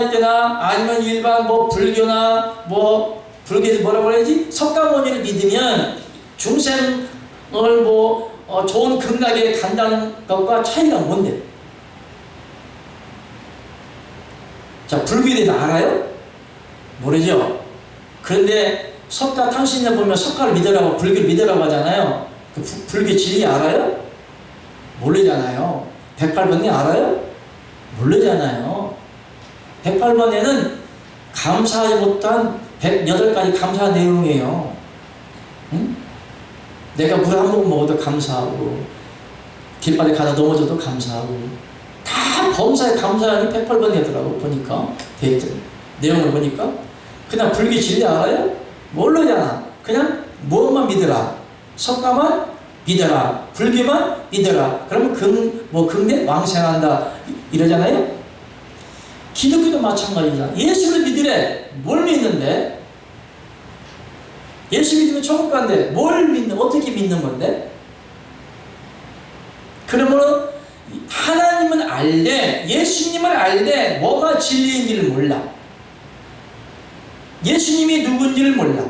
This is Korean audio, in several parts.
때나 아니면 일반 뭐 불교나 뭐 불교에서 뭐라고 그래야지? 석가모니를 믿으면 중생을 뭐 좋은 극락에 간다는 것과 차이가 뭔데? 자, 불교에 대해서 알아요? 모르죠? 그런데 석가 탕신에 보면 석가를 믿으라고 불교를 믿으라고 하잖아요. 그 불교 진리 알아요? 모르잖아요. 108번에 알아요? 모르잖아요. 108번에는 감사하지 못한 108가지 감사 내용이에요. 응? 내가 물 한 모금 먹어도 감사하고 길바닥에 가다 넘어져도 감사하고 다 범사에 감사하는 108번이더라고 보니까 내용을 보니까 그냥 불교 진리 알아요? 모르잖아. 그냥 무엇만 믿으라. 석가만 믿어라. 불교만 믿어라. 그러면 극내 왕생한다 이러잖아요. 기독교도 마찬가지잖아. 예수를 믿으래. 뭘 믿는데? 예수 믿으면 천국 간대. 뭘 믿는? 어떻게 믿는 건데? 그러므로 하나님은 알되 예수님을 알되 뭐가 진리인지를 몰라. 예수님이 누군지를 몰라.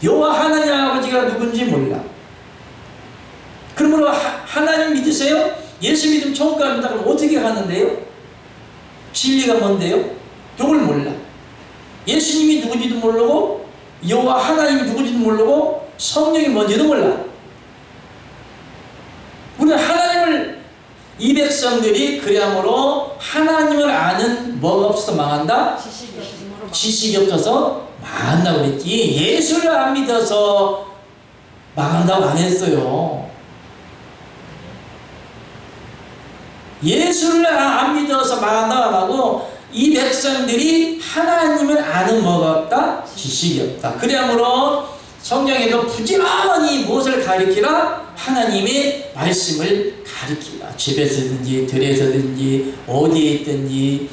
여호와 하나님 아버지가 누군지 몰라. 그러므로 하나님 믿으세요? 예수 믿으면 천국 갑니다. 그럼 어떻게 가는데요? 진리가 뭔데요? 이걸 몰라. 예수님이 누군지도 모르고 여호와 하나님이 누군지도 모르고 성령이 뭔지도 몰라. 우리는 하나님을 이 백성들이 그야말로 하나님을 아는 뭐가 없어서 망한다? 지식이 없어서 망한다고 그랬지. 예수를 안 믿어서 망한다고 안 했어요. 예수를 안 믿어서 망한다고 안 하고 이 백성들이 하나님을 아는 뭐가 없다? 지식이 없다. 그러므로 성경에도 부지런히 무엇을 가리키라? 하나님의 말씀을 가리키라. 집에서든지 들에서든지 어디에 있든지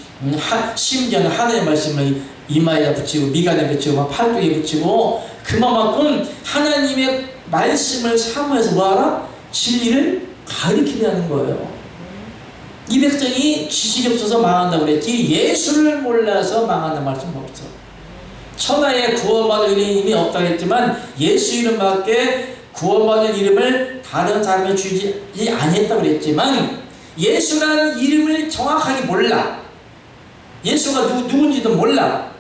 심지어는 하나님의 말씀을 이마에다 붙이고 미간에 붙이고 팔뚝에 붙이고 그만큼 하나님의 말씀을 사모해서 뭐하라? 진리를 가리키려는 거예요. 이 백성이 지식이 없어서 망한다고 그랬지 예수를 몰라서 망한다는 말씀 없어. 천하에 구원받을 이름이 없다고 했지만 예수 이름밖에 구원받을 이름을 다른 사람이 주지 아니했다고 그랬지만 예수라는 이름을 정확하게 몰라. 예수가 누군지도 몰라.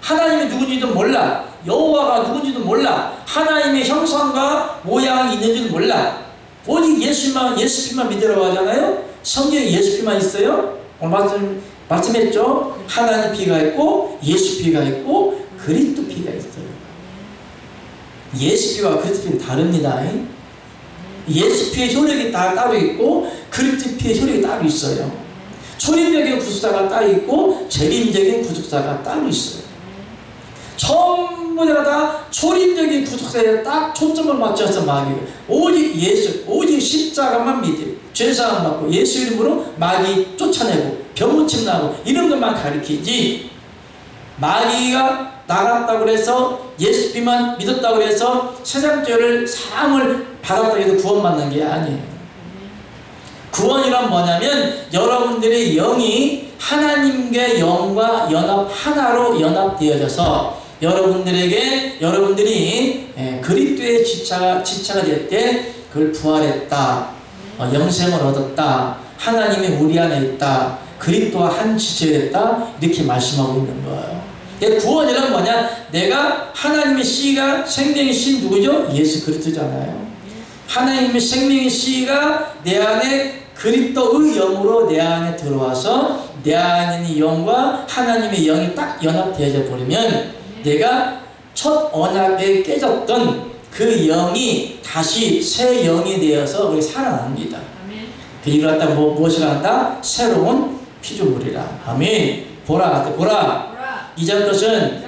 하나님이 누군지도 몰라. 여호와가 누군지도 몰라. 하나님의 형상과 모양이 있는지도 몰라. 오직 예수피만 믿으라고 하잖아요. 성경에 예수피만 있어요. 오늘 말씀했죠. 하나님 피가 있고 예수피가 있고 그리스도 피가 있어요. 예수피와 그리스도 피는 다릅니다. 예수피의 효력이 따로 있고 그리스도 피의 효력이 따로 있어요. 초림적인 구속사가 따로 있고 재림적인 구속사가 따로 있어요. 전부 다 초림적인 구속사에 딱 초점을 맞춰서 마귀가 오직 예수, 오직 십자가만 믿음, 죄사함 받고 예수 이름으로 마귀 쫓아내고 병고침 나고 이런 것만 가리키지 마귀가 나갔다고 해서 예수님만 믿었다고 해서 세상죄를 사함을 받았다고 해서 구원받는 게 아니에요. 구원이란 뭐냐면 여러분들의 영이 하나님의 영과 하나로 연합되어져서 여러분들이 그리스도의 지체가 될 때 그걸 부활했다. 영생을 얻었다. 하나님이 우리 안에 있다. 그리스도와 한 지체됐다. 이렇게 말씀하고 있는 거예요. 구원이란 뭐냐? 내가 하나님의 씨가 생명의 씨 누구죠? 예수 그리스도잖아요. 하나님의 생명의 씨가 내 안에 그리스도의 영으로 내 안에 들어와서 내 안에 있는 영과 하나님의 영이 딱 연합되어져 버리면 내가 첫 언약에 깨졌던 그 영이 다시 새 영이 되어서 우리 살아납니다. 그 일을 갖다 무엇을 한다? 새로운 피조물이라. 아멘. 보라. 이전 것은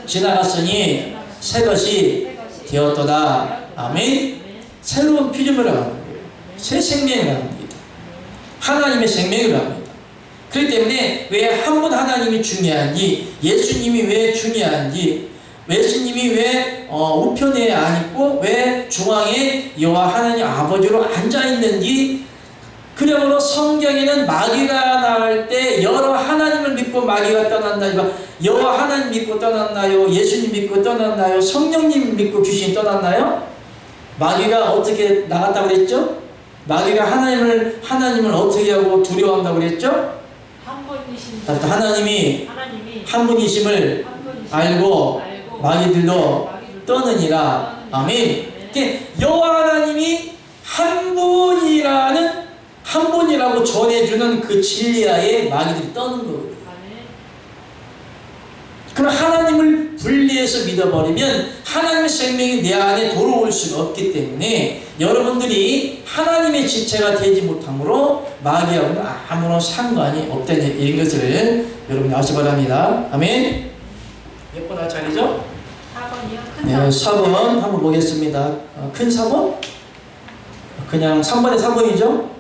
지나갔으니 새 것이 되었도다. 아멘. 새로운 피조물이라고 하는 거예요. 새 생명이라는 겁니다. 하나님의 생명이라고 합니다. 그렇기 때문에 왜 한 분 하나님이 중요한지, 예수님이 왜 중요한지, 예수님이 왜 우편에 안 있고 왜 중앙에 여호와 하나님 아버지로 앉아있는지 그러므로 성경에는 마귀가 나올 때 여러 하나님을 믿고 마귀가 떠난다. 이거 여호와 하나님 믿고 떠났나요? 예수님 믿고 떠났나요? 성령님 믿고 귀신이 떠났나요? 마귀가 어떻게 나갔다고 그랬죠? 마귀가 하나님을 어떻게 하고 두려워한다고 그랬죠? 하나님이 한 분이심을 알고 마귀들도 떠느니라. 아멘. 여호와 하나님이 한 분이라고 전해주는 그 진리하에 마귀들이 떠는 거거든요. 그럼 하나님을 분리해서 믿어버리면 하나님의 생명이 내 안에 돌아올 수가 없기 때문에 여러분들이 하나님의 지체가 되지 못하므로 마귀하고는 아무런 상관이 없다는 이런 것을 여러분이 아시기 바랍니다. 아멘. 몇 번 할 차례죠? 4번이요? 네, 4번 한번 보겠습니다. 큰 4번? 그냥 3번에 4번이죠?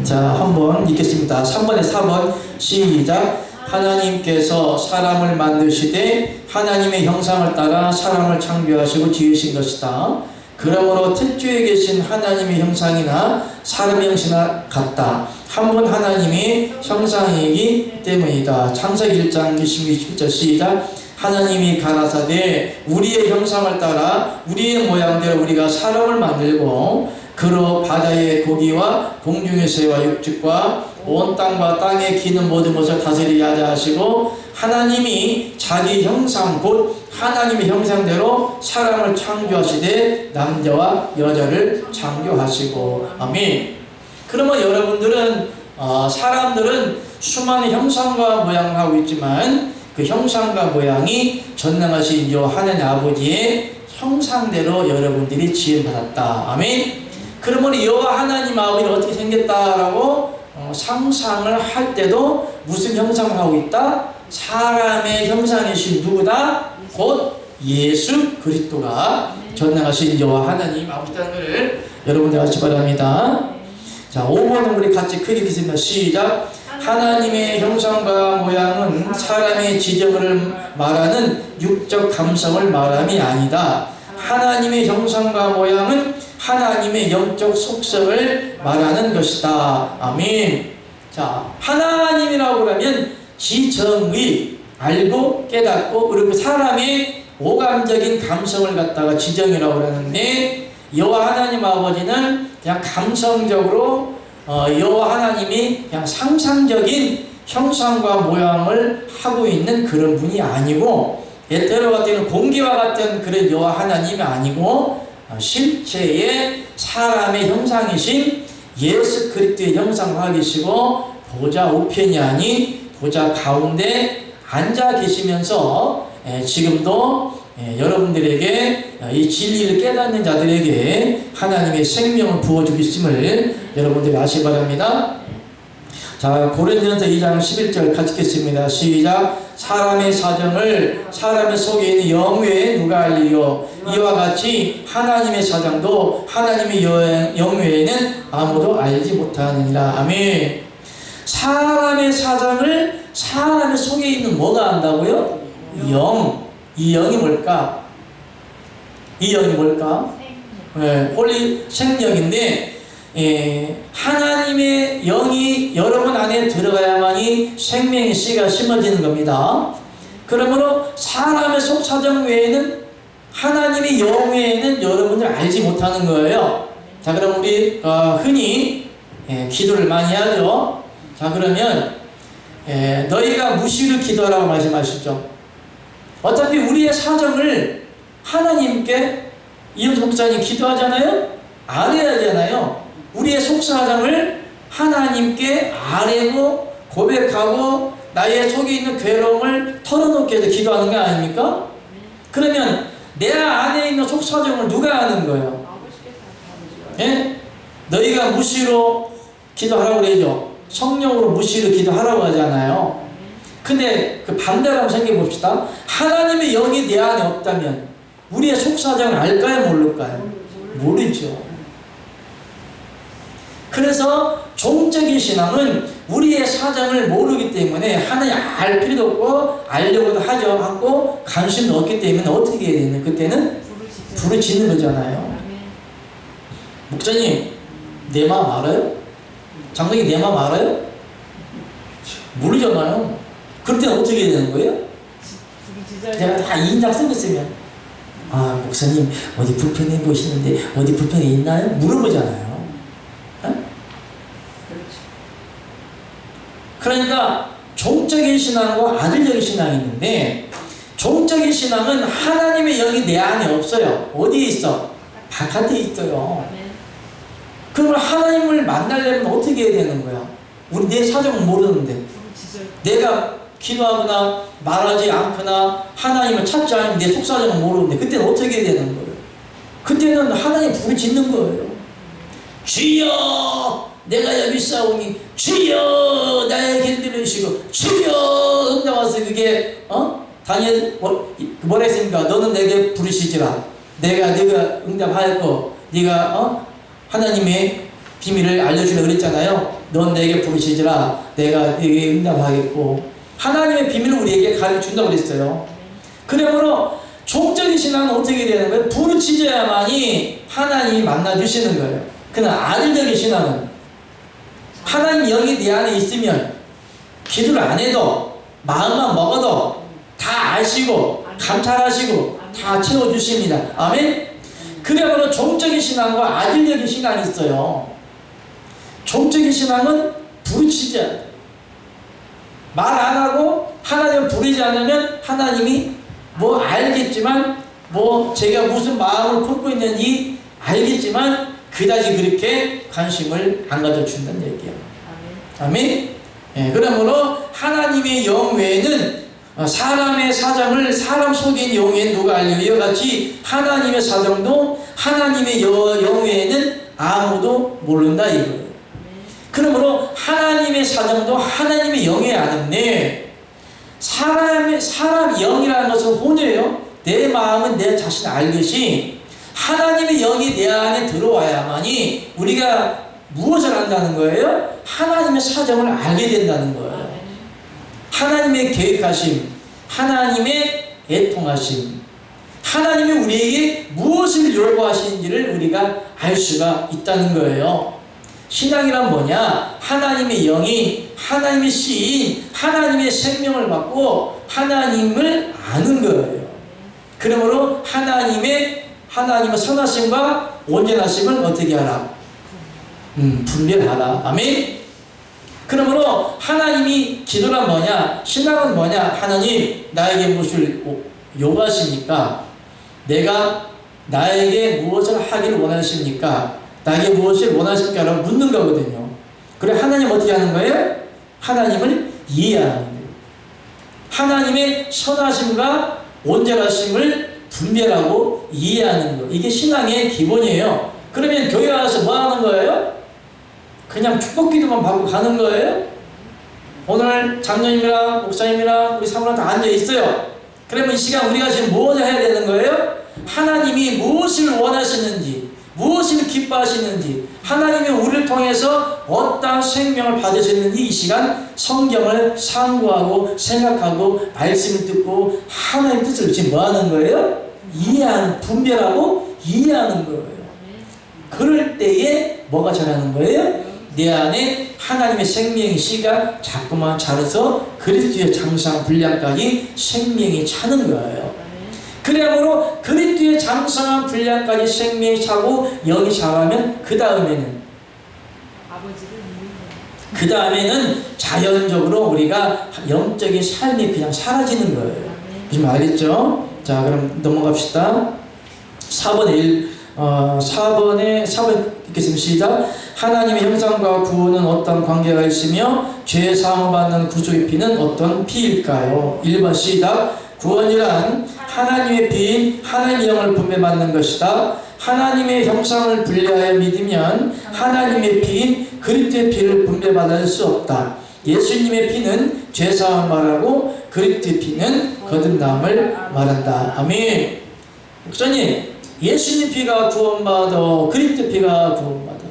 자, 한번 읽겠습니다. 3번에 4번 시작. 하나님께서 사람을 만드시되 하나님의 형상을 따라 사람을 창조하시고 지으신 것이다. 그러므로 특주에 계신 하나님의 형상이나 사람의 형상이나 같다. 한 분 하나님의 형상이기 때문이다. 창세기 1장 27절 시작. 하나님이 가라사대 우리의 형상을 따라 우리의 모양대로 우리가 사람을 만들고 그로 바다의 고기와 공중의 새와 육축과 온 땅과 땅에 기는 모든 것을 다스리게 하자 하시고 하나님이 자기 형상 곧 하나님의 형상대로 사람을 창조하시되 남자와 여자를 창조하시고 아멘. 그러면 여러분들은 사람들은 수많은 형상과 모양을 하고 있지만 그 형상과 모양이 전능하신 요 하나님 아버지의 형상대로 여러분들이 지음받았다. 아멘. 그러면 여호와 하나님 아버지가 어떻게 생겼다라고 상상을 할 때도 무슨 형상을 하고 있다? 사람의 형상이신 누구다? 곧 예수 그리스도가 전능하신 여호와 하나님 아버지라는 것을 여러분들 아시기 바랍니다. 자, 5번은 우리 같이 크게 읽겠습니다. 시작. 하나님의 형상과 모양은 사람의 지정을 말하는 육적 감성을 말함이 아니다. 하나님의 형상과 모양은 하나님의 영적 속성을 말하는 것이다. 아멘. 자, 하나님이라고 하면 지정의 알고 깨닫고 그리고 사람의 오감적인 감성을 갖다가 지정이라고 하는데 여호와 하나님 아버지는 그냥 감성적으로 여호와 하나님이 그냥 상상적인 형상과 모양을 하고 있는 그런 분이 아니고 에테로 같은 공기와 같은 그런 여호와 하나님이 아니고 실체의 사람의 형상이신 예수 그리스도의 형상을 하고 계시고 보좌 우편이 아닌 보좌 가운데 앉아 계시면서 지금도 여러분들에게 이 진리를 깨닫는 자들에게 하나님의 생명을 부어주고 있음을 여러분들이 아시기 바랍니다. 자, 고린도전서 2장 11절 같이 읽겠습니다. 시작. 사람의 사정을 사람의 속에 있는 영외에 누가 알리요? 이와 같이 하나님의 사정도 하나님의 영외에는 아무도 알지 못하느니라. 아멘. 사람의 사정을 사람의 속에 있는 뭐가 안다고요? 영. 이 영이 뭘까? 이 영이 뭘까? 홀리 생명인데 하나님의 영이 여러분 안에 들어가야만이 생명의 씨가 심어지는 겁니다. 그러므로 사람의 속사정 외에는 하나님의 영 외에는 여러분들 알지 못하는 거예요. 자, 그럼 우리 흔히 기도를 많이 하죠. 자, 그러면 너희가 무시를 기도하라고 말씀하시죠. 어차피 우리의 사정을 하나님께 이현수 목사님 기도하잖아요. 알아야 하잖아요. 우리의 속사정을 하나님께 아뢰고 고백하고 나의 속에 있는 괴로움을 털어놓게 해서 기도하는 거 아닙니까? 그러면 내 안에 있는 속사정을 누가 아는 거예요? 예? 너희가 무시로 기도하라고 그러죠. 성령으로 무시로 기도하라고 하잖아요. 근데 그 반대로 한번 생각해 봅시다. 하나님의 영이 내 안에 없다면 우리의 속사정을 알까요? 모를까요? 모르죠. 그래서 종적인 신앙은 우리의 사정을 모르기 때문에 하나님 알 필요도 없고 알려고도 하죠 하고 관심도 없기 때문에 어떻게 해야 되는 그때는 불을 지는 거잖아요. 목사님 내 마음 알아요? 장로님 내 마음 알아요? 모르잖아요. 그럴 때는 어떻게 되는 거예요? 제가 다 2인장 쓰고 있으면 아 목사님 어디 불편해 보시는데 어디 불편이 있나요? 물어보잖아요. 어? 그러니까 종적인 신앙과 아들적인 신앙이 있는데 종적인 신앙은 하나님의 영이 내 안에 없어요. 어디에 있어? 바깥에 있어요. 그러면 하나님을 만나려면 어떻게 해야 되는 거야? 우리 내 사정은 모르는데 내가 기도하거나 말하지 않거나 하나님을 찾지 않으면 내 속사정은 모르는데 그때는 어떻게 해야 되는 거예요? 그때는 하나님 부르짖는 거예요. 주여 내가 여기 있사오니 주여 나의 길 들으시고 주여 응답하소. 그게 다니엘 뭐라 했습니까? 너는 내게 부르시지라 내가 응답하였고 네가 하나님의 비밀을 알려주려고 그랬잖아요. 넌 내게 부르시지라 내가 네게 응답하겠고 하나님의 비밀을 우리에게 가르쳐준다고 그랬어요. 그러므로 종적인 신앙은 어떻게 되는 거예요? 부르짖어야만이 하나님이 만나주시는 거예요. 그러나 아들적인 신앙은 하나님 영이 내 안에 있으면 기도를 안 해도 마음만 먹어도 다 아시고 감찰하시고 다 채워주십니다. 아멘? 그러므로 종적인 신앙과 아들적인 신앙이 있어요. 종적인 신앙은 부르짖어야 돼요. 말 안 하고 하나님을 부르지 않으면 하나님이 뭐 알겠지만 뭐 제가 무슨 마음을 품고 있는지 알겠지만 그다지 그렇게 관심을 안 가져준다는 얘기예요. 아멘? 예, 그러므로 하나님의 영 외에는 사람의 사정을 사람 속인 영에 누가 알려? 이와 같이 하나님의 사정도 하나님의 영 외에는 아무도 모른다 이거예요. 그러므로 하나님의 사정도 하나님의 영에 아는데 사람 영이라는 것은 혼이에요. 내 마음은 내 자신 알듯이 하나님의 영이 내 안에 들어와야만이 우리가 무엇을 한다는 거예요? 하나님의 사정을 알게 된다는 거예요. 하나님의 계획하심, 하나님의 애통하심, 하나님이 우리에게 무엇을 요구하시는지를 우리가 알 수가 있다는 거예요. 신앙이란 뭐냐? 하나님의 영이 하나님의 시인 하나님의 생명을 받고 하나님을 아는 거예요. 그러므로 하나님의 선하심과 온전하심을 어떻게 하라? 분별하라. 아멘? 그러므로 하나님이 기도란 뭐냐? 신앙은 뭐냐? 하나님 나에게 무엇을 요구하십니까? 내가 나에게 무엇을 하기를 원하십니까? 나에게 무엇을 원하십니까? 라고 묻는 거거든요. 그래 하나님 어떻게 하는 거예요? 하나님을 이해하는 거예요. 하나님의 선하심과 온전하심을 분별하고 이해하는 거. 이게 신앙의 기본이에요. 그러면 교회 와서 뭐 하는 거예요? 그냥 축복 기도만 받고 가는 거예요? 오늘 장로님이랑 목사님이랑 우리 사모님 다 앉아 있어요. 그러면 이 시간 우리가 지금 무엇을 해야 되는 거예요? 하나님이 무엇을 원하시는지, 무엇을 기뻐하시는지, 하나님이 우리를 통해서 어떠한 생명을 받으셨는지 이 시간 성경을 상고하고 생각하고 말씀을 듣고 하나님의 뜻을 지금 뭐 하는 거예요? 이해하는, 분별하고 이해하는 거예요. 그럴 때에 뭐가 자라는 거예요? 내 안에 하나님의 생명의 씨가 자꾸만 자라서 그리스도의 장성 분량까지 생명이 차는 거예요. 그러므로 그리스도의 장성한 분량까지 생명이 차고 영이 자라면 그 다음에는 자연적으로 우리가 영적인 삶이 그냥 사라지는 거예요. 지금 알겠죠? 자, 그럼 넘어갑시다. 4번 읽겠습니다. 시작. 하나님의 형상과 구원은 어떤 관계가 있으며 죄 사함을 받는 구속의 피는 어떤 피일까요? 1번 시작. 구원이란 하나님의 피인 하나님의 영을 분배받는 것이다. 하나님의 형상을 분리하여 믿으면 하나님의 피인 그리스도의 피를 분배받을 수 없다. 예수님의 피는 죄사함을 말하고 그리스도의 피는 거듭남을 말한다. 아멘. 목사님, 예수님 피가 구원받아, 그리스도 피가 구원받아.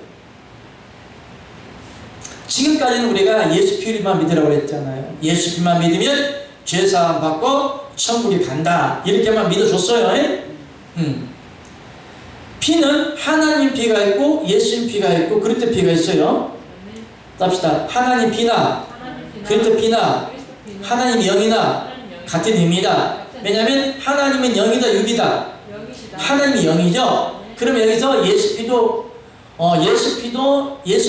지금까지는 우리가 예수 피만 믿으라고 했잖아요. 예수 피만 믿으면 죄사함 받고 천국에 간다. 이렇게만 믿어줬어요. 피는 하나님 피가 있고 예수님 피가 있고 그리스도 피가 있어요. 합시다. 하나님 피나 그리스도 피나 하나님 영이나 같은 의미다. 왜냐하면 하나님은 영이다 육이다. 하나님이 영이죠. 그럼 여기서 예수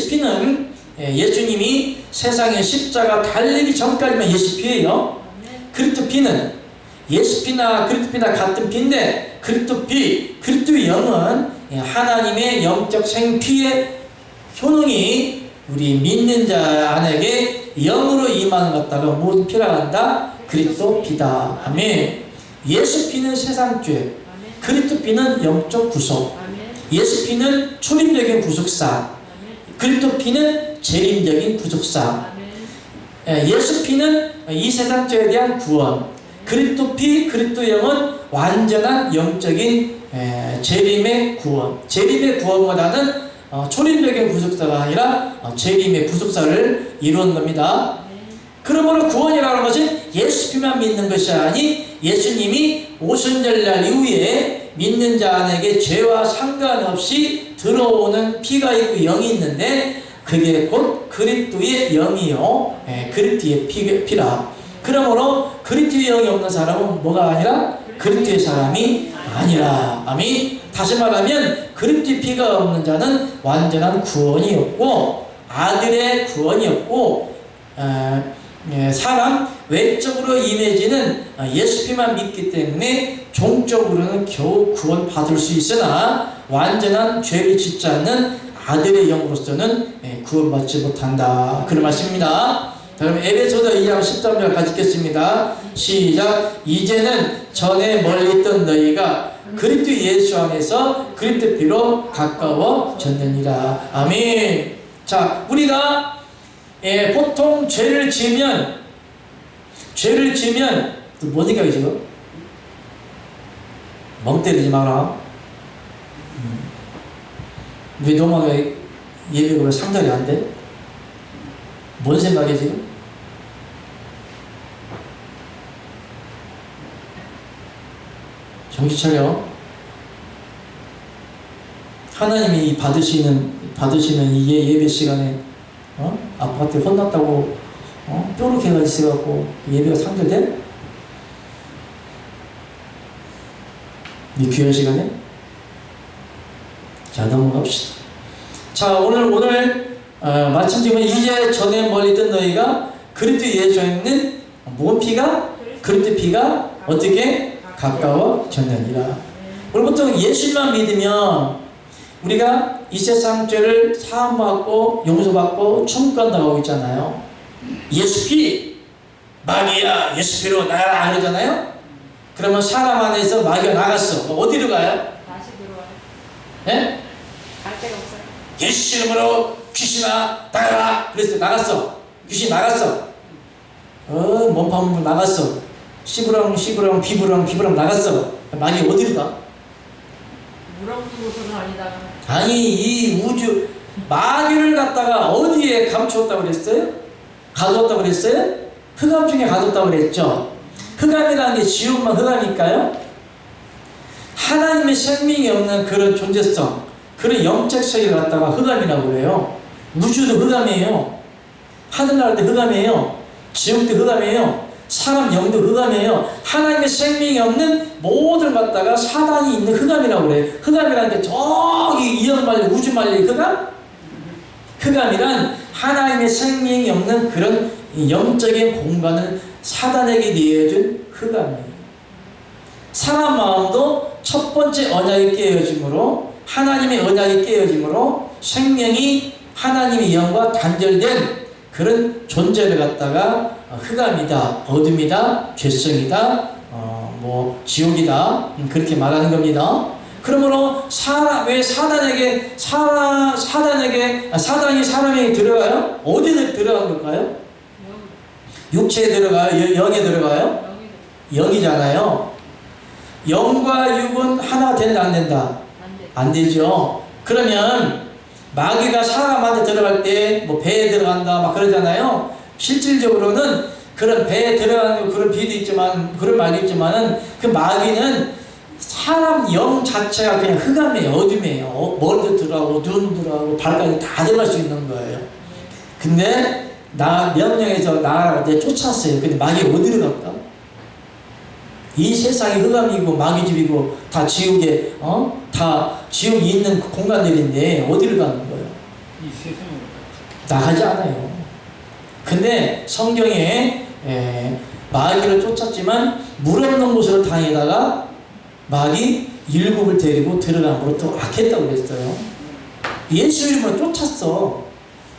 피는 예수님이 세상에 십자가 달리기 전까지만 예수 피예요. 그리스도 피는 예수 피나 그리스도 피나 같은 피인데 그리스도 피, 그리스도의 영은 하나님의 영적 생피의 효능이 우리 믿는 자 안에게 영으로 임하는 것 같다가 무슨 피라 한다? 그리스도 피다. 아멘. 예수 피는 세상 죄, 그리스도 피는 영적 구속. 예수 피는 초림적인 구속사, 그리스도 피는 재림적인 구속사. 예수 피는 이 세상 죄에 대한 구원, 그리스도 피, 그리스도 영은 완전한 영적인 재림의 구원. 재림의 구원보다는 초림적인 구속사가 아니라 재림의 구속사를 이루는 겁니다. 그러므로 구원이라는 것은 예수 피만 믿는 것이 아니 예수님이 오순절날 이후에 믿는 자 안에게 죄와 상관없이 들어오는 피가 있고 영이 있는데 그게 곧 그리스도의 영이요 그리스도의 피라. 그러므로 그리스도의 영이 없는 사람은 뭐가 아니라 그리스도의 사람이 아니라. 아멘. 다시 말하면 그리스도의 피가 없는 자는 완전한 구원이 없고 아들의 구원이 없고 사람 외적으로 임해지는 예수 피만 믿기 때문에 종적으로는 겨우 구원 받을 수 있으나 완전한 죄를 짓지 않는 아들의 영으로서는 구원받지 못한다. 그런 말씀입니다. 그럼 에베소서 2장 13절 같이 읽겠습니다. 시작. 이제는 전에 멀리 있던 너희가 그리스도 예수 안에서 그리스도 피로 가까워졌느니라. 아멘. 자, 우리가 보통 죄를 지으면 뭐니까 지금? 멍 때리지 마라. 왜 너만 예배가 왜 3절이 안 돼? 뭔 생각이야 지금? 정신 차려. 하나님이 받으시는 이 예배 시간에 아빠한테 혼났다고 뾰룩 해가 있어갖고 예배가 상절돼? 이 귀한 시간에? 자, 넘어갑시다. 자, 오늘 마침 지금 이제 전에 멀리 있던 너희가 그리스도 예수에 있는 뭔 피가? 그리스도 피가 어떻게? 가까워졌느니라. 우리 보통 예수만 믿으면 우리가 이 세상 죄를 사함받고 용서받고 천국간다고 하고 있잖아요. 예수 피, 마귀야 예수 피로 나가라 그러잖아요. 그러면 사람 안에서 마귀가 나갔어. 어디로 가요? 다시 들어와요. 예? 갈 데가 없어요. 예수 이름으로 귀신아 나가라. 그래서 나갔어. 귀신 나갔어. 몸파물 나갔어. 시부랑 비부랑 나갔어. 마귀 어디로 가? 물어보고서는 아니다가. 아니 이 우주 마귀를 갖다가 어디에 감추었다고 그랬어요? 가두었다고 그랬어요? 흑암 중에 가뒀다고 그랬죠. 흑암이라는 게 지옥만 흑암일까요? 하나님의 생명이 없는 그런 존재성, 그런 영적 세계를 갖다가 흑암이라고 그래요. 우주도 흑암이에요. 하늘나라도 흑암이에요. 지옥도 흑암이에요. 사람 영도 흑암이에요. 하나님의 생명이 없는 모든 갖다가 사단이 있는 흑암이라고 그래요. 흑암이라는 게 저기 이형 말리 우주 말리 흑암? 흑암이란 하나님의 생명이 없는 그런 영적인 공간을 사단에게 내어준 흑암이에요. 사람 마음도 첫 번째 언약이 깨어짐으로, 하나님의 언약이 깨어짐으로 생명이 하나님의 영과 단절된 그런 존재를 갖다가 흑암이다, 어둠이다, 죄성이다, 지옥이다, 그렇게 말하는 겁니다. 그러므로 왜 사단이 사람에게 들어가요? 어디에 들어간 걸까요? 육체에 들어가요? 영에 들어가요? 영이잖아요. 영과 육은 하나 된다, 안 된다? 안 되죠. 그러면 마귀가 사람한테 들어갈 때 배에 들어간다 막 그러잖아요. 실질적으로는 그런 배에 들어가는 그런 비도 있지만 그런 말도 있지만은 그 마귀는 사람 영 자체가 그냥 흑암이에요. 어둠이에요. 머리도 들어가고 눈도 들어가고 발까지 다 들어갈 수 있는 거예요. 근데 명령해서 나를 이제 쫓았어요. 근데 마귀가 어디로 갈까? 이 세상이 흑암이고 마귀집이고 다 지옥에 다 지옥이 있는 공간들인데 어디를 가는 거예요? 이 세상으로 나가지 않아요. 근데 성경에 마귀를 쫓았지만 물 없는 곳으로 다니다가 마귀 일곱을 데리고 들어감으로 또 악했다고 그랬어요. 예수 이름으로 쫓았어.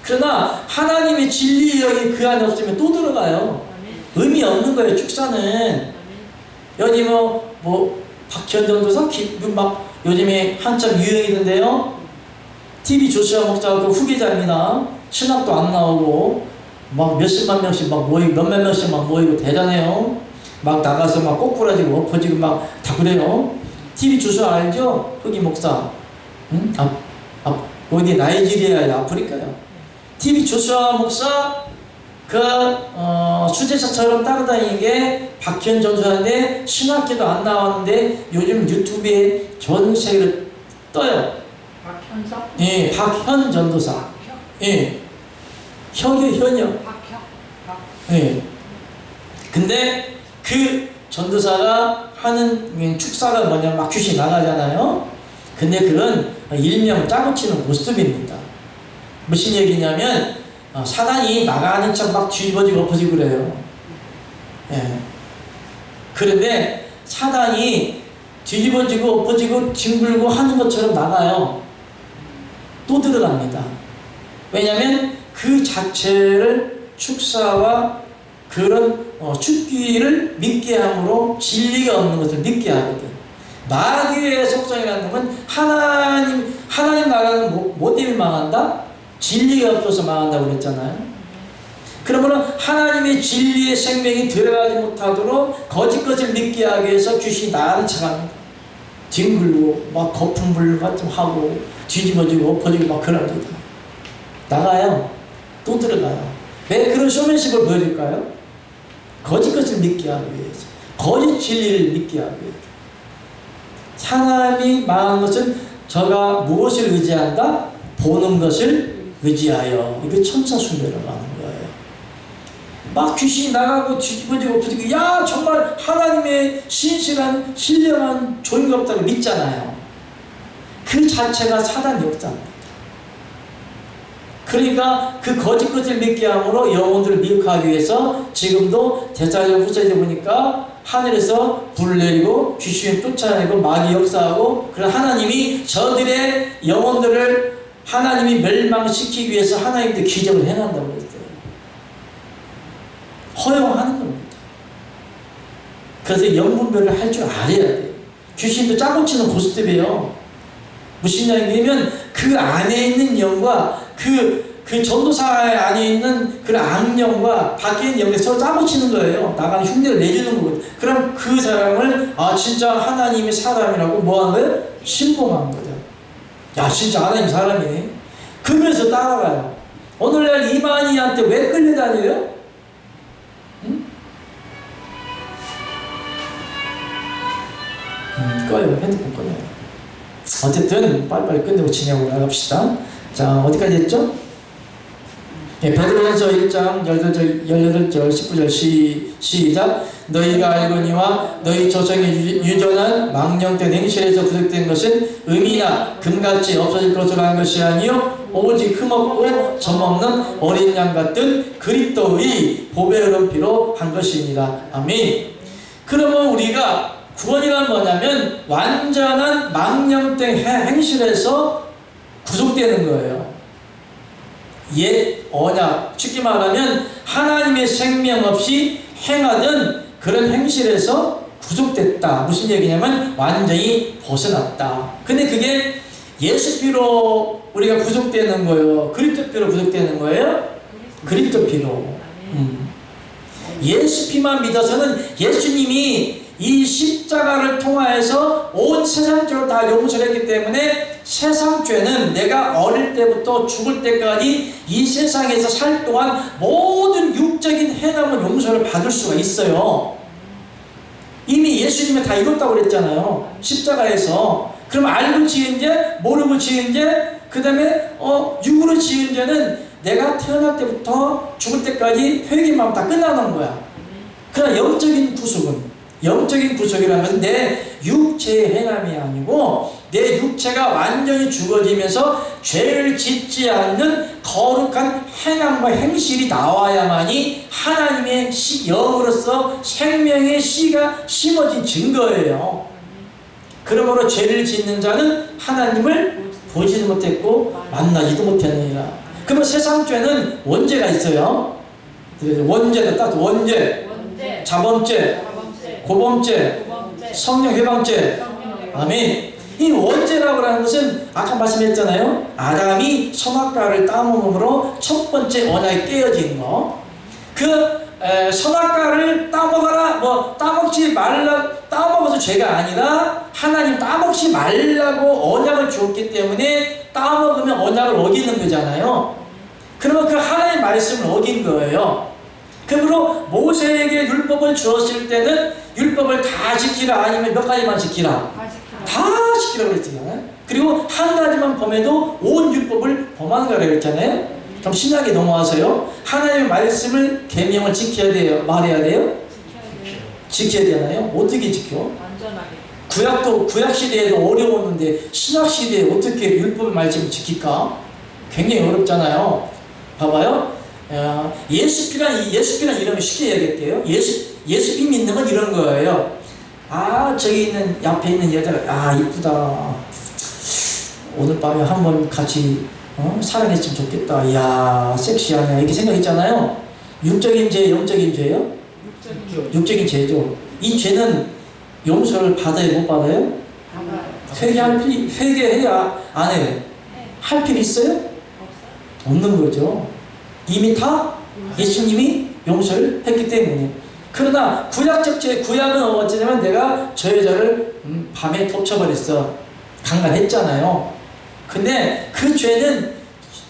그러나 하나님의 진리의 영이 그 안에 없으면 또 들어가요. 의미 없는 거예요. 축사는. 여기 박현 전도사 막 요즘에 한참 유행이던데요. TV 조수아 목사가 그 후계자입니다. 신학도 안 나오고 막 몇십만 명씩 막 모이고 몇몇 명씩 막 모이고 대단해요. 막 나가서 막 꼬꾸라지고 엎어지고 막 다 그래요. TV 조수아 알죠? 흑이 목사. 응? 어디 나이지리아야 아프리카야. TV 조수아 목사 수제자처럼 따라다니게 박현 전도사인데 신학기도 안 나왔는데 요즘 유튜브에 전 세계로 떠요. 박현석? 예, 박현 전도사. 예, 현이요. 예. 근데 그 전도사가 하는 축사가 뭐냐면 막 귀신이 나가잖아요. 근데 그건 일명 짜고 치는 모습입니다. 무슨 얘기냐면 사단이 나가는 척 막 뒤집어지고 엎어지고 그래요. 예. 그런데 사단이 뒤집어지고 엎어지고 뒹굴고 하는 것처럼 나가요. 또 들어갑니다. 왜냐하면 그 자체를 축사와 그런 축기를 믿게 함으로 진리가 없는 것을 믿게 하거든. 마귀의 속성이라는 건 하나님 나라는 뭐 때문에 망한다? 진리가 없어서 망한다고 그랬잖아요. 그러면 하나님의 진리의 생명이 들어가지 못하도록 거짓 것을 믿게 하기 위해서 귀신이 나가는 척합니다. 뒹굴고 막 거품 불 같은 하고 뒤집어지고 엎어지고 막 그럽니다. 나가요. 또 들어가요. 왜 그런 쇼맨십을 보여줄까요? 거짓 것을 믿게 하기 위해서, 거짓 진리를 믿게 하기 위해서. 사람이 망한 것은 저가 무엇을 의지한다? 보는 것을 의지하여. 이게 천사숭배라고 하는 거예요. 막 귀신이 나가고 뒤집어지고 엎어지고 야 정말 하나님의 신실한 신령한 존귀가 없다고 믿잖아요. 그 자체가 사단 역사입니다. 그러니까 그 거짓 것을 믿게 함으로 영혼들을 미혹하기 위해서 지금도 데살로니가후서에 보니까 하늘에서 불을 내리고 귀신을 쫓아내고 마귀 역사하고 그런 하나님이 저들의 영혼들을 하나님이 멸망시키기 위해서 하나님도 기적을 행한다고 그랬어요. 허용하는 겁니다. 그래서 영분별을 할 줄 알아야 돼요. 귀신도 짜고 치는 고스톱이에요. 무슨 얘기냐면 그 안에 있는 영과 그 전도사 안에 있는 그 악령과 밖에 있는 영이 서로 짜고 치는 거예요. 나가는 흉내를 내주는 거거든요. 그럼 그 사람을 진짜 하나님의 사람이라고 뭐 한 거예요? 신봉한 거죠. 야 진짜 하나님 사람이네. 그러면서 따라가요. 오늘날 이만희한테 왜 끌려다녀요? 응? 꺼요. 핸드폰 꺼요. 어쨌든 빨리빨리 끝내고 진행하고 나갑시다. 자 어디까지 했죠? 예, 베드로전서 1장 18절 19절 시작. 너희가 알거니와 너희 조상의 유전한 망령된 행실에서 구속된 것은 은이나 금같이 없어질 것으로 한 것이 아니요 오직 흠없고 점없는 어린 양 같은 그리스도의 보배 흐른 피로 한 것입니다. 아멘. 그러면 우리가 구원이란 뭐냐면 완전한 망령된 행실에서 구속되는 거예요. 옛 언약, 쉽게 말하면 하나님의 생명 없이 행하던 그런 행실에서 구속됐다. 무슨 얘기냐면 완전히 벗어났다. 근데 그게 예수 피로 우리가 구속되는 거예요? 그리스도 피로 구속되는 거예요? 그리스도 피로. 예수 피만 믿어서는 예수님이 이 십자가를 통하여서 온 세상 죄를 다 용서를 했기 때문에 세상 죄는 내가 어릴 때부터 죽을 때까지 이 세상에서 살 동안 모든 육적인 행함은 용서를 받을 수가 있어요. 이미 예수님이 다 이뤘다고 그랬잖아요. 십자가에서. 그럼 알고 지은 죄, 모르고 지은 죄, 그 다음에 육으로 지은 죄는 내가 태어날 때부터 죽을 때까지 회개만 하면 다 끝나는 거야. 그러나 영적인 구속이라는 것은 내 육체의 행함이 아니고 내 육체가 완전히 죽어지면서 죄를 짓지 않는 거룩한 행함과 행실이 나와야만이 하나님의 영으로서 생명의 씨가 심어진 증거예요. 그러므로 죄를 짓는 자는 하나님을 보지도 못했고 만나지도 못했느니라. 그러면 세상 죄는 원죄가 있어요. 원죄는 딱 원죄, 자범죄, 고범죄, 성령 회방죄. 아멘. 이 원죄라고 하는 것은 아까 말씀했잖아요. 아담이 선악과를 따먹음으로 첫 번째 언약이 깨어진 거. 선악과를 따먹어라, 따먹지 말라, 따먹어서 죄가 아니라 하나님 따먹지 말라고 언약을 주었기 때문에 따먹으면 언약을 어기는 거잖아요. 그러면 그 하나님의 말씀을 어긴 거예요. 그러므로 모세에게 율법을 주었을 때는 율법을 다 지키라, 아니면 몇 가지만 지키라? 다 지키라고 그랬잖아요. 그리고 한 가지만 범해도 온 율법을 범하는 거라고 그랬잖아요. 그럼 신약에 넘어와서요. 하나님의 말씀을 계명을 지켜야 돼요? 말해야 돼요? 지켜야 되나요? 어떻게 지켜? 완전하게. 구약 시대에도 어려웠는데 신약 시대에 어떻게 율법의 말씀을 지킬까? 굉장히 어렵잖아요. 봐봐요. 예수피란 이름을 쉽게 얘기할게요. 예수피 믿는 건 이런 거예요. 저기 있는 옆에 있는 여자가 이쁘다. 오늘 밤에 한번 같이 사랑했으면 좋겠다. 이야, 섹시하네. 이렇게 생각했잖아요. 육적인 죄, 영적인 죄요? 육적인 죄죠. 이 죄는 용서를 받아요, 못 받아요? 회개해야 안 해요. 할 필요 있어요? 없는 거죠. 이미 다 예수님이 용서를 했기 때문에. 그러나 구약적 죄, 구약은 어쩌냐면 내가 저 여자를 밤에 덮쳐버렸어. 강간했잖아요. 근데 그 죄는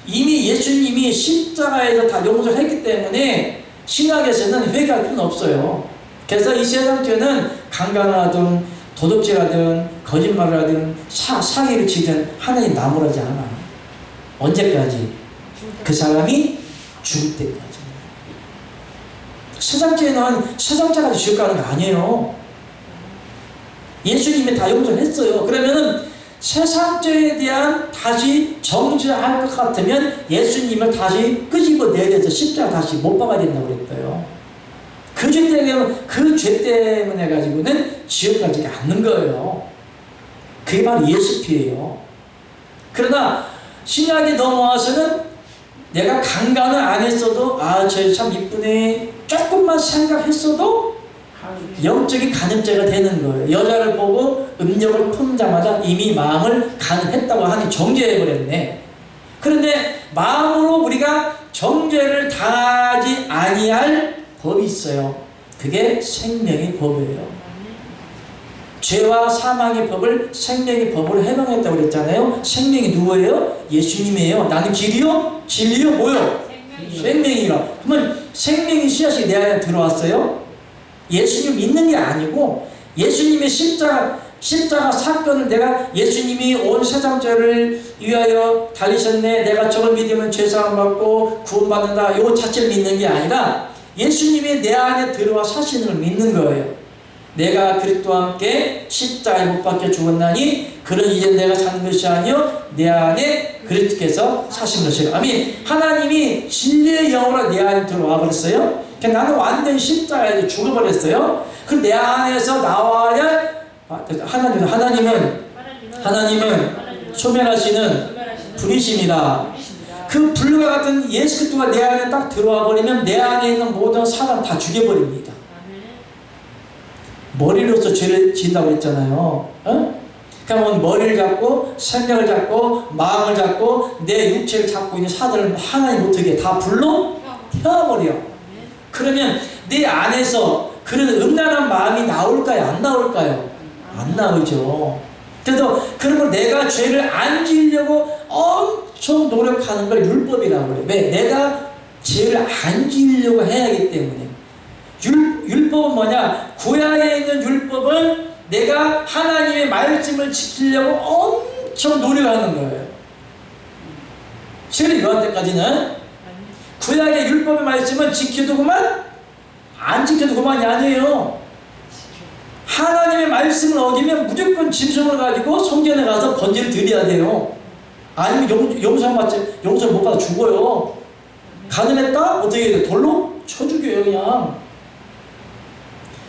이미 예수님이 십자가에서 다 용서를 했기 때문에 신약에서는 회개할 필요는 없어요. 그래서 이 세상 죄는 강간을 하든 도둑질하든 거짓말을 하든 사기를 치든 하나님 나무라지 않아. 언제까지? 그 사람이 죽을 때까지. 세상죄는 세상죄까지 지옥 가는 거 아니에요. 예수님이 다 용서했어요. 그러면은 세상죄에 대한 다시 정죄할 것 같으면 예수님을 다시 끄집어내야 서 십자가 다시 못 박아야 된다고 그랬어요. 그 죄 때문에 가지고는 지옥 가지 않는 거예요. 그게 바로 예수피예요. 그러나 신약에 넘어와서는 내가 강간을 안 했어도 저 참 이쁘네 조금만 생각했어도 영적인 간음죄가 되는 거예요. 여자를 보고 음욕을 품자마자 이미 마음을 간음했다고 하니 정죄해버렸네. 그런데 마음으로 우리가 정죄를 당하지 아니할 법이 있어요. 그게 생명의 법이에요. 죄와 사망의 법을 생명의 법으로 해방했다고 그랬잖아요. 생명이 누구예요? 예수님이에요. 나는 길이요? 진리요? 뭐요? 생명이라. 그러면 생명의 씨앗이 내 안에 들어왔어요? 예수님 믿는 게 아니고 예수님의 십자가 사건을 내가 예수님이 온 세상 죄를 위하여 달리셨네, 내가 저걸 믿으면 죄사함 받고 구원받는다, 이거 자체를 믿는 게 아니라 예수님이 내 안에 들어와 사시는 걸 믿는 거예요. 내가 그리스도와 함께 십자가에 못 박혀 죽었나니 그런 이제 내가 사는 것이 아니요 내 안에 그리스도께서 사신 것이라. 아멘. 하나님이 진리의 영으로 내 안에 들어와 버렸어요. 나는 완전히 십자가에 죽어버렸어요. 그럼 내 안에서 나와야 하나님은 소멸하시는 불이십니다. 그 불과 같은 예수 그리스도가 내 안에 딱 들어와 버리면 내 안에 있는 모든 사람 다 죽여버립니다. 머리로서 죄를 지은다고 했잖아요. 그러니까 머리를 잡고 생명을 잡고 마음을 잡고 내 육체를 잡고 있는 사들을 하나님 어떻게 다 불로 태워버려. 그러면 내 안에서 그런 음란한 마음이 나올까요? 안 나올까요? 안 나오죠. 그래서 그러면 내가 죄를 안 지으려고 엄청 노력하는 걸 율법이라고 그래요. 왜? 내가 죄를 안 지으려고 해야 하기 때문에. 율법은 뭐냐? 구약에 있는 율법은 내가 하나님의 말씀을 지키려고 엄청 노력하는 거예요. 실은 요한 때까지는 구약의 율법의 말씀은 지켜도 그만, 안 지켜도 그만이 아니에요. 하나님의 말씀을 어기면 무조건 짐승을 가지고 성전에 가서 번제를 드려야 돼요. 아니면 용서 못 받아 죽어요. 가늠했다? 어떻게 해야 돼? 돌로 쳐 죽여요, 그냥.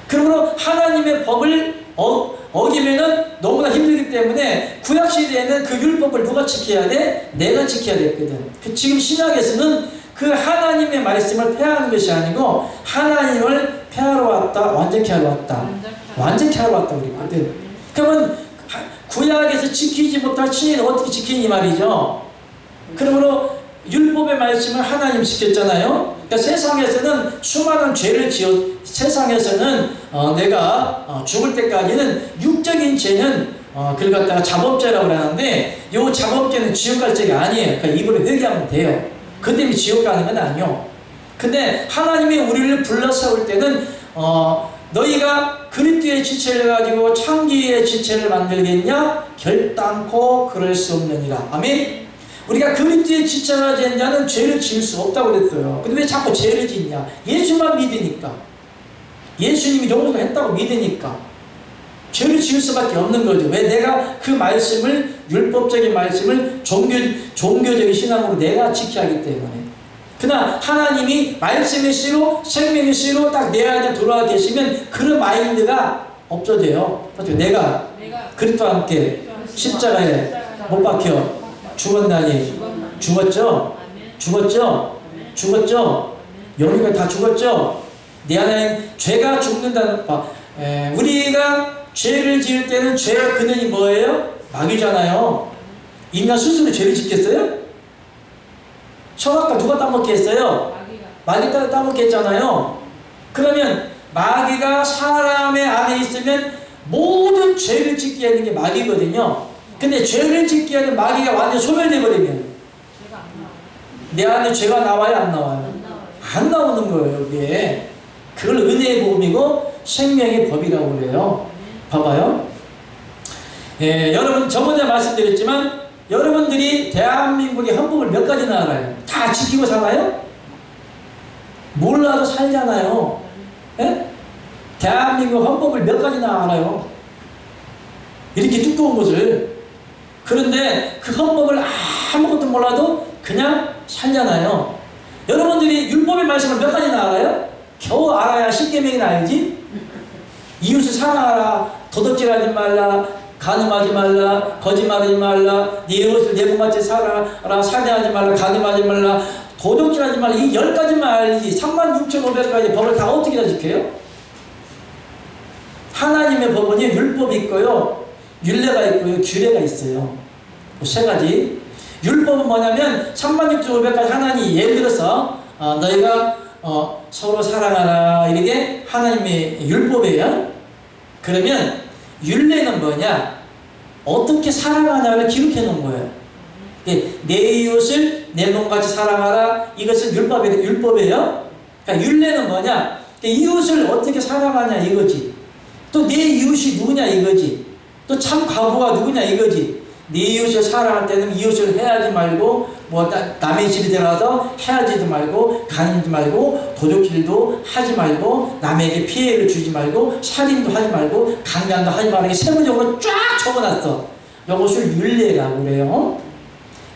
그러므로 하나님의 법을 어기면은 너무나 힘들기 때문에 구약 시대에는 그 율법을 누가 지켜야 돼? 내가 지켜야 됐거든. 지금 신약에서는 그 하나님의 말씀을 폐하는 것이 아니고 하나님을 폐하러 왔다, 완전히 하러 왔다. 완전히 하러 왔다 그랬거든. 그러면 구약에서 지키지 못할 신의를 어떻게 지키니 말이죠. 그러므로 율법의 말씀을 하나님 지켰잖아요. 그러니까 세상에서는 수많은 죄를 세상에서는 내가 죽을 때까지는 육적인 죄는 그걸 갖다가 자범죄라고 하는데 요 자범죄는 지옥 갈 죄가 아니에요. 그러니까 입으로 회개하면 돼요. 그 때문에 지옥 가는 건 아니요. 근데 하나님이 우리를 불러 세울 때는 너희가 그리스도의 지체를 가지고 창기의 지체를 만들겠냐? 결단코 그럴 수 없느니라. 아멘. 우리가 그리스도의 지체가 된 자는 죄를 지을 수 없다고 그랬어요. 근데 왜 자꾸 죄를 짓냐? 예수만 믿으니까. 예수님이 용서를 했다고 믿으니까. 죄를 지을 수밖에 없는 거죠. 왜? 내가 그 말씀을, 율법적인 말씀을 종교적인 신앙으로 내가 지켜야 하기 때문에. 그러나 하나님이 말씀의 씨로, 생명의 씨로 딱 내 안에 들어와 계시면 그런 마인드가 없어져요. 내가 그리스도와 함께 십자가에 못 박혀 죽었나니. 죽었죠? 죽었죠? 죽었죠? 영리가 다 죽었죠? 내 안에 죄가 죽는다는 우리가 죄를 지을 때는 죄의 근원이 뭐예요? 마귀잖아요. 인간 스스로 죄를 짓겠어요? 청아까 누가 따먹게 했어요? 마귀가 따먹게 했잖아요. 그러면 마귀가 사람의 안에 있으면 모든 죄를 짓게 하는 게 마귀거든요. 근데 죄를 짓게 하는 마귀가 완전 소멸돼 버리면 내 안에 죄가 나와요, 안 나와요? 안 나오는 거예요, 여기에. 그걸 은혜의 복음이고 생명의 법이라고 그래요. 봐봐요. 여러분, 저번에 말씀드렸지만 여러분들이 대한민국의 헌법을 몇 가지나 알아요? 다 지키고 살아요? 몰라도 살잖아요. 예? 대한민국 헌법을 몇 가지나 알아요? 이렇게 두꺼운 것을. 그런데 그 헌법을 아무것도 몰라도 그냥 살잖아요. 여러분들이 율법의 말씀을 몇 가지나 알아요? 겨우 알아야 십계명이나 알지? 이웃을 사랑하라, 도둑질하지 말라, 간음하지 말라, 거짓말하지 말라, 네 이웃을 내 몸같이 살아라, 살대하지 말라, 간음하지 말라, 도둑질하지 말라. 이 10가지만 알지 36,500가지 법을 다 어떻게 다 지켜요? 하나님의 법은 율법이 있고요, 율례가 있고요, 규례가 있어요. 그 세 가지. 율법은 뭐냐면 36,500가지 하나님이 예를 들어서 너희가 서로 사랑하라, 이게 하나님의 율법이에요. 그러면 율례는 뭐냐? 어떻게 사랑하냐를 기록해 놓은 거예요. 내 이웃을 내 몸같이 사랑하라, 이것은 율법이에요. 그러니까 율례는 뭐냐? 이웃을 어떻게 사랑하냐 이거지. 또 내 이웃이 누구냐 이거지. 또 참 과부가 누구냐 이거지. 네 이웃을 사랑할 때는 이웃을 해하지 말고, 남의 집에 들어가서 해하지도 말고, 가는지 말고, 도둑질도 하지 말고, 남에게 피해를 주지 말고, 살인도 하지 말고, 강간도 하지 말고, 세부적으로 쫙 적어놨어. 이것을 율례라고 그래요.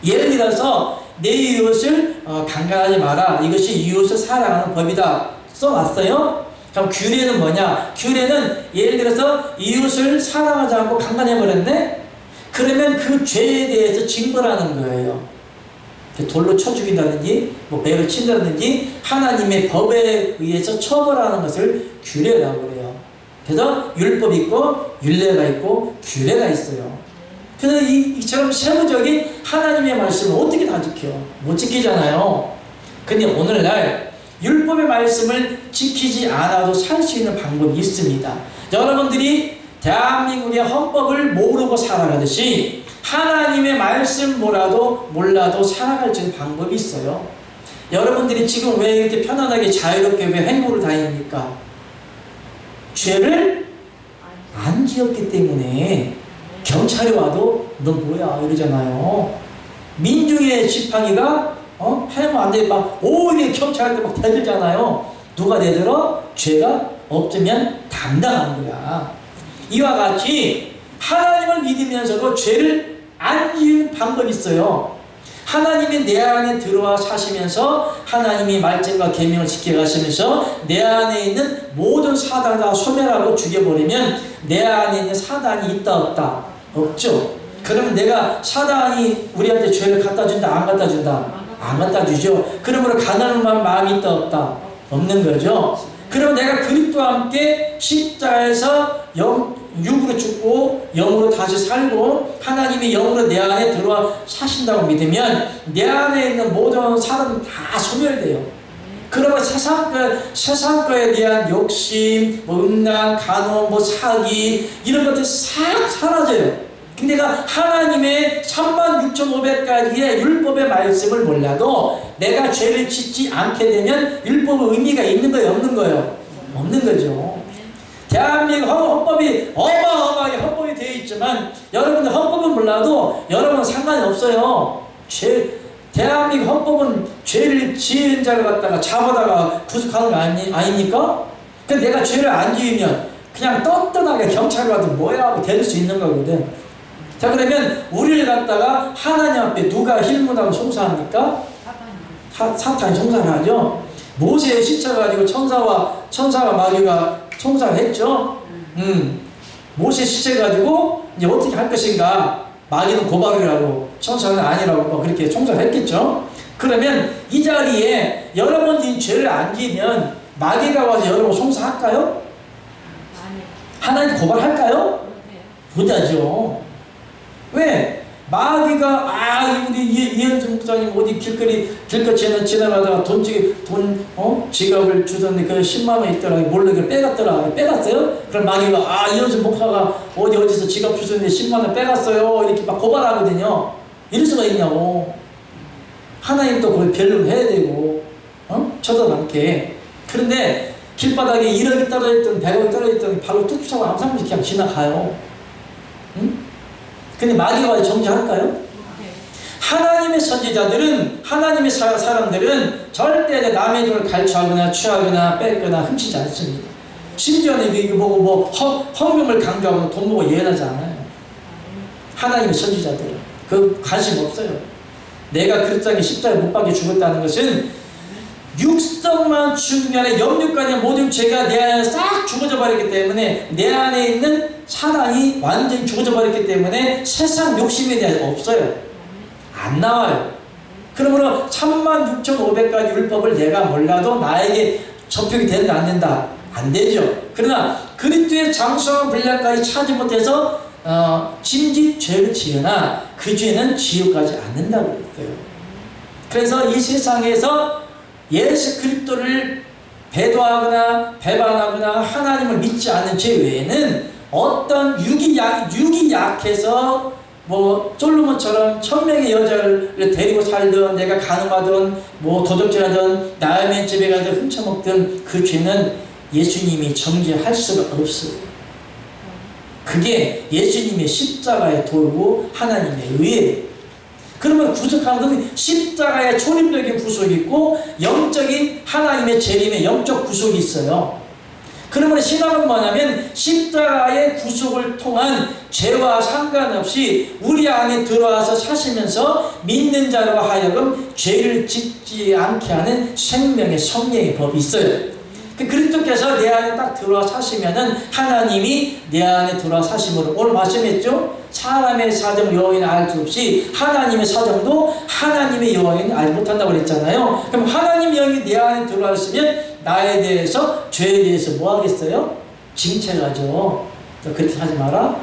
예를 들어서 내 이웃을 강간하지 마라, 이것이 이웃을 사랑하는 법이다 써놨어요. 그럼 규례는 뭐냐? 규례는 예를 들어서 이웃을 사랑하지 않고 강간해버렸네? 그러면 그 죄에 대해서 징벌하는 거예요. 돌로 쳐 죽인다든지, 배를 친다든지, 하나님의 법에 의해서 처벌하는 것을 규례라고 그래요. 그래서 율법이 있고, 율례가 있고, 규례가 있어요. 그래서 이처럼 세부적인 하나님의 말씀을 어떻게 다 지켜? 못 지키잖아요. 근데 오늘날 율법의 말씀을 지키지 않아도 살 수 있는 방법이 있습니다. 여러분들이 대한민국의 헌법을 모르고 살아가듯이 하나님의 말씀 몰라도 살아갈 수 있는 방법이 있어요. 여러분들이 지금 왜 이렇게 편안하게 자유롭게 왜 행보를 다닙니까? 죄를 안 지었기 때문에 경찰이 와도 너 뭐야 이러잖아요. 민중의 지팡이가 하면 안 돼. 막 오히려 경찰한테 막 대들잖아요. 누가 대들어? 죄가 없으면 담당하는 거야. 이와 같이 하나님을 믿으면서도 죄를 안 지은 방법이 있어요. 하나님이 내 안에 들어와 사시면서 하나님이 말씀과 계명을 지켜가시면서 내 안에 있는 모든 사단을 다 소멸하고 죽여버리면 내 안에 있는 사단이 있다 없다? 없죠. 그러면 내가 사단이 우리한테 죄를 갖다 준다 안 갖다 준다? 안 갖다 주죠. 그러므로 가난한 마음이 있다 없다? 없는 거죠. 그럼 내가 그리스도와 함께 십자가에서 육으로 죽고 영으로 다시 살고 하나님이 영으로 내 안에 들어와 사신다고 믿으면 내 안에 있는 모든 사람은 다 소멸돼요. 그러면 세상 거에 대한 욕심, 음란, 간음, 사기 이런 것들이 싹 사라져요. 근데 내가 하나님의 36,500가지의 율법의 말씀을 몰라도 내가 죄를 짓지 않게 되면 율법의 의미가 있는 거예요? 없는 거예요? 없는 거죠. 대한민국 헌법이 어마어마하게 헌법이 되어 있지만 여러분들 헌법은 몰라도 여러분은 상관이 없어요. 대한민국 헌법은 죄를 지은 자를 갖다가 잡아다가 구속하는 거 아닙니까? 근데 내가 죄를 안 지으면 그냥 떳떳하게 경찰 가도 뭐야 하고 데릴 수 있는 거거든. 자, 그러면 우리를 갖다가 하나님 앞에 누가 힐문하고 송사합니까? 사탄이 송사를 하죠. 모세의 시체 가지고 천사와 마귀가 송사를 했죠. 모세 시체 가지고 이제 어떻게 할 것인가? 마귀는 고발이라고 천사는 아니라고 그렇게 송사를 했겠죠. 그러면 이 자리에 여러분이 죄를 안 지면 마귀가 와서 여러분 송사할까요? 하나님 고발할까요? 못하죠. 왜? 마귀가 우리 이현승 목사님 어디 길거리 지나가다가 지갑을 주던데 그 10만원 있더라 모르게 빼갔더라. 빼갔어요? 그럼 마귀가 이현승 목사가 어디서 지갑 주셨는데 10만원 빼갔어요 이렇게 막 고발하거든요. 이럴 수가 있냐고. 하나님 또 그걸 변론해야 되고 쳐다남게. 그런데 길바닥에 1억이 떨어졌든 100억이 떨어졌든 바로 뚝 차고 아무 상관없이 그냥 지나가요. 근데 마귀가 와서 정죄할까요? 하나님의 선지자들은, 하나님의 사람들은 절대 남의 돈을 갈취하거나 취하거나 뺏거나 훔치지 않습니다. 심지어는 이거 보고 헌금을 강조하고 돈 보고 예언하지 않아요. 하나님의 선지자들은 그 관심 없어요. 내가 그리스도의 십자가에 못 박혀 죽었다는 것은 육성만 중간에 염려까지 모든 죄가 내 안에 싹 죽어져 버렸기 때문에 내 안에 있는 사단이 완전히 죽어져 버렸기 때문에 세상 욕심에 대해서 없어요. 안 나와요. 그러므로 36,500가지 율법을 내가 몰라도 나에게 접촉이 된다 안 된다? 안 되죠. 그러나 그리스도의 장수한 분량까지 차지 못해서 짐짓 죄를 지으나 그 죄는 지옥 가지 않는다고 그랬어요. 그래서 이 세상에서 예수 그리스도를 배도하거나 배반하거나 하나님을 믿지 않는 죄 외에는 어떤 육이 약해서 솔로몬처럼 1000명의 여자를 데리고 살든 내가 간음하든 도둑질하든 남의 집에 가서 훔쳐먹든 그 죄는 예수님이 정죄할 수가 없어요. 그게 예수님의 십자가의 도구 하나님의 의예요. 그러면 구속하는 것은 십자가의 초림적인 구속이 있고 영적인 하나님의 재림의 영적 구속이 있어요. 그러면 신앙은 뭐냐면 십자가의 구속을 통한 죄와 상관없이 우리 안에 들어와서 사시면서 믿는 자로 하여금 죄를 짓지 않게 하는 생명의 성령의 법이 있어요. 그리스도께서 내 안에 딱 들어와 사시면은 하나님이 내 안에 들어와 사심으로 오늘 말씀했죠? 사람의 사정 여호와는 알 수 없이 하나님의 사정도 하나님의 여호와는 알지 못한다고 그랬잖아요. 그럼 하나님의 영이 내 안에 들어와 있으면 나에 대해서 죄에 대해서 뭐 하겠어요? 징책하죠. 그렇게 하지 마라.